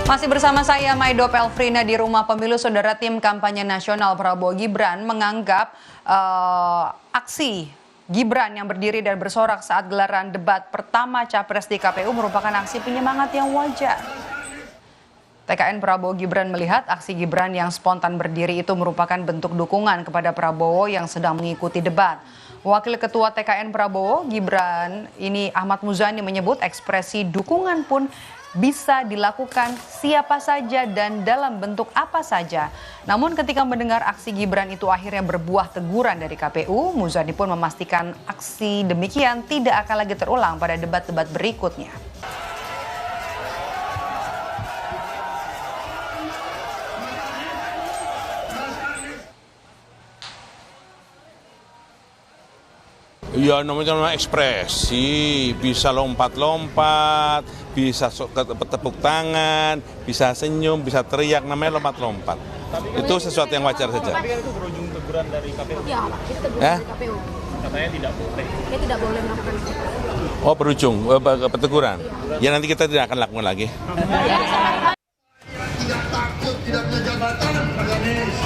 Masih bersama saya Maido Pelfrina di Rumah Pemilu. Saudara, tim kampanye nasional Prabowo Gibran menganggap aksi Gibran yang berdiri dan bersorak saat gelaran debat pertama Capres di KPU merupakan aksi penyemangat yang wajar. TKN Prabowo Gibran melihat aksi Gibran yang spontan berdiri itu merupakan bentuk dukungan kepada Prabowo yang sedang mengikuti debat. Wakil Ketua TKN Prabowo Gibran ini Ahmad Muzani menyebut ekspresi dukungan pun bisa dilakukan siapa saja dan dalam bentuk apa saja. Namun ketika mendengar aksi Gibran itu akhirnya berbuah teguran dari KPU, Muzani pun memastikan aksi demikian tidak akan lagi terulang pada debat-debat berikutnya. Ya namanya ekspresi, bisa lompat-lompat, bisa tepuk tangan, bisa senyum, bisa teriak, namanya lompat-lompat. Itu sesuatu yang wajar saja. Tapi kan itu berujung teguran dari KPU. Ya, itu teguran dari KPU. Katanya tidak boleh. Dia tidak boleh melakukan itu. Oh berujung, teguran. Ya nanti kita tidak akan lakukan lagi. Tidak takut, tidak punya jabatan, Pak Anies.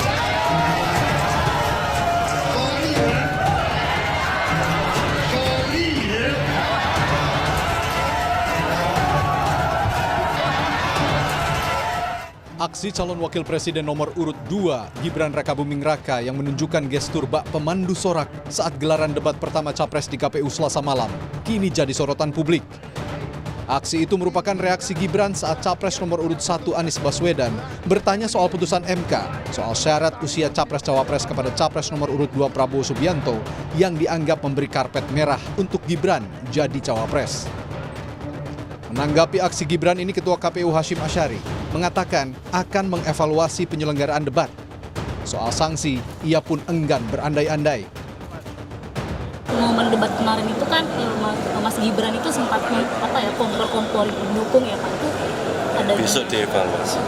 Aksi calon wakil presiden nomor urut 2, Gibran Rakabuming Raka yang menunjukkan gestur bak pemandu sorak saat gelaran debat pertama Capres di KPU Selasa malam, kini jadi sorotan publik. Aksi itu merupakan reaksi Gibran saat Capres nomor urut 1 Anies Baswedan bertanya soal putusan MK, soal syarat usia Capres-Cawapres kepada Capres nomor urut 2 Prabowo Subianto yang dianggap memberi karpet merah untuk Gibran jadi Cawapres. Menanggapi aksi Gibran ini, Ketua KPU Hashim Asyari mengatakan akan mengevaluasi penyelenggaraan debat. Soal sanksi, ia pun enggan berandai-andai. Momen debat kemarin itu kan Mas Gibran itu sempat kompor-kompor mendukung ya Pak. Itu ada besok dievaluasi.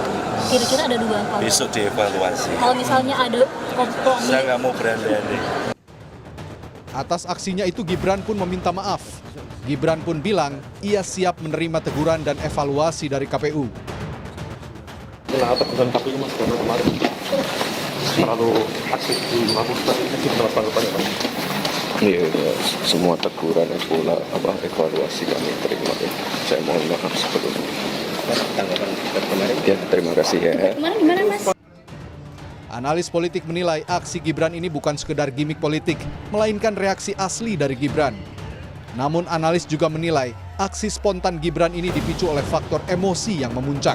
Kira-kira ada dua hal. Besok dievaluasi. Kalau misalnya ada kompromi. Saya nggak mau berandai-andai. Atas aksinya itu Gibran pun meminta maaf. Gibran pun bilang ia siap menerima teguran dan evaluasi dari KPU. Kenapa teguran KPU Mas karena kemarin terlalu aktif di Maputra, itu mendapat tanggapannya Pak? Iya, semua teguran pula evaluasi kami terima ya. Saya mohon maaf sebelumnya. Tanggapan kemarin? Ya, terima kasih ya. Kemarin gimana Mas? Analis politik menilai aksi Gibran ini bukan sekedar gimik politik, melainkan reaksi asli dari Gibran. Namun analis juga menilai aksi spontan Gibran ini dipicu oleh faktor emosi yang memuncak.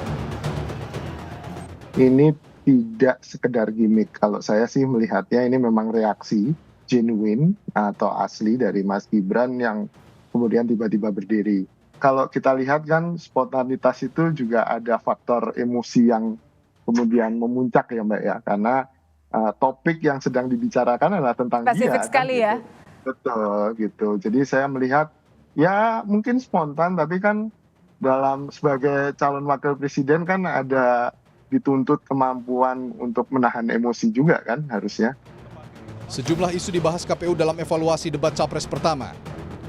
Ini tidak sekedar gimmick. Kalau saya sih melihatnya ini memang reaksi genuine atau asli dari Mas Gibran yang kemudian tiba-tiba berdiri. Kalau kita lihat kan spontanitas itu juga ada faktor emosi yang kemudian memuncak ya Mbak ya. Karena topik yang sedang dibicarakan adalah tentang Spesifik dia. sekali kan, ya. gitu. Betul gitu. Jadi saya melihat ya mungkin spontan tapi kan dalam sebagai calon wakil presiden kan ada dituntut kemampuan untuk menahan emosi juga kan harusnya. Sejumlah isu dibahas KPU dalam evaluasi debat Capres pertama.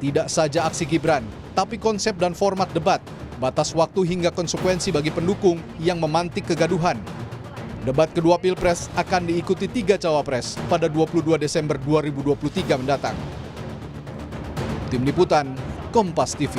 Tidak saja aksi Gibran, tapi konsep dan format debat, batas waktu hingga konsekuensi bagi pendukung yang memantik kegaduhan. Debat kedua Pilpres akan diikuti 3 Cawapres pada 22 Desember 2023 mendatang. Tim Liputan, Kompas TV.